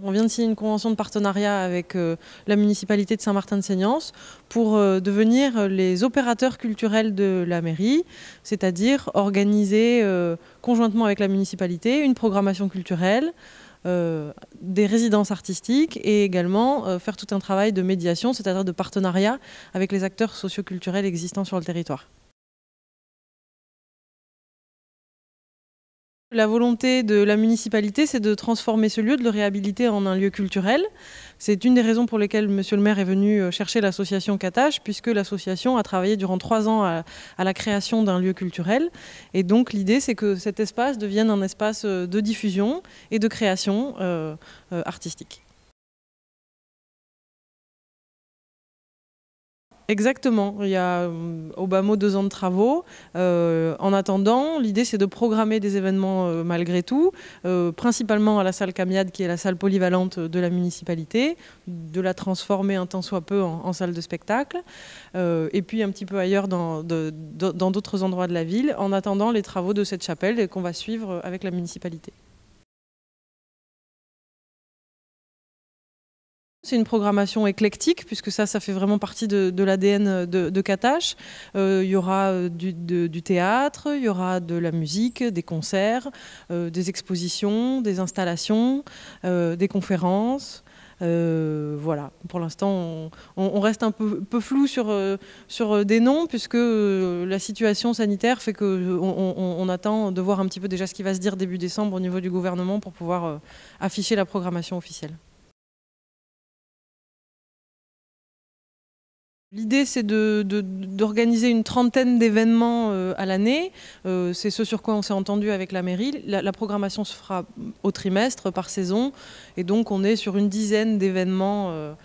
On vient de signer une convention de partenariat avec la municipalité de Saint-Martin-de-Seignances pour devenir les opérateurs culturels de la mairie, c'est-à-dire organiser conjointement avec la municipalité une programmation culturelle, des résidences artistiques et également faire tout un travail de médiation, c'est-à-dire de partenariat avec les acteurs socioculturels existants sur le territoire. La volonté de la municipalité, c'est de transformer ce lieu, de le réhabiliter en un lieu culturel. C'est une des raisons pour lesquelles Monsieur le maire est venu chercher l'association Katache, puisque l'association a travaillé durant 3 ans à la création d'un lieu culturel. Et donc l'idée, c'est que cet espace devienne un espace de diffusion et de création artistique. Exactement, il y a au bas mot 2 ans de travaux. En attendant, l'idée c'est de programmer des événements malgré tout, principalement à la salle Camiade qui est la salle polyvalente de la municipalité, de la transformer un tant soit peu en salle de spectacle, et puis un petit peu ailleurs dans d'autres endroits de la ville, en attendant les travaux de cette chapelle qu'on va suivre avec la municipalité. C'est une programmation éclectique, puisque ça fait vraiment partie de l'ADN de Katache. Il y aura du théâtre, il y aura de la musique, des concerts, des expositions, des installations, des conférences. Voilà, pour l'instant, on reste un peu flou sur des noms, puisque la situation sanitaire fait qu'on attend de voir un petit peu déjà ce qui va se dire début décembre au niveau du gouvernement pour pouvoir afficher la programmation officielle. L'idée, c'est d'organiser une trentaine d'événements à l'année. C'est ce sur quoi on s'est entendu avec la mairie. La programmation se fera au trimestre, par saison. Et donc, on est sur une dizaine d'événements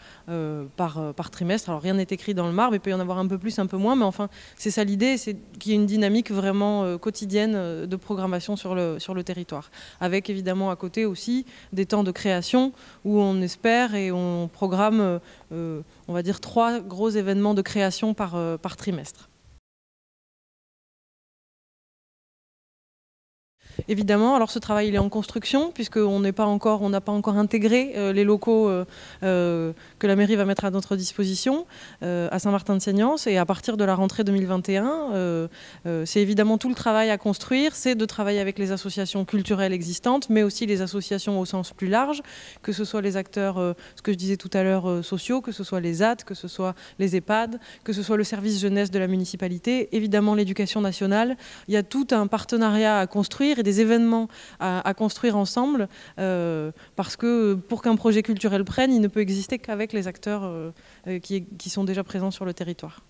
par trimestre. Alors, rien n'est écrit dans le marbre. Il peut y en avoir un peu plus, un peu moins. Mais enfin, c'est ça l'idée, c'est qu'il y ait une dynamique vraiment quotidienne de programmation sur le territoire. Avec, évidemment, à côté aussi, des temps de création où on espère et on programme, on va dire, 3 gros événements de création par trimestre. Évidemment, alors ce travail il est en construction puisqu'on n'a pas encore intégré les locaux que la mairie va mettre à notre disposition à Saint-Martin-de-Seignances, et à partir de la rentrée 2021, c'est évidemment tout le travail à construire, c'est de travailler avec les associations culturelles existantes, mais aussi les associations au sens plus large, que ce soit les acteurs, ce que je disais tout à l'heure, sociaux, que ce soit les ZAD, que ce soit les EHPAD, que ce soit le service jeunesse de la municipalité, évidemment l'éducation nationale. Il y a tout un partenariat à construire et des événements à construire ensemble, parce que pour qu'un projet culturel prenne, il ne peut exister qu'avec les acteurs qui sont déjà présents sur le territoire.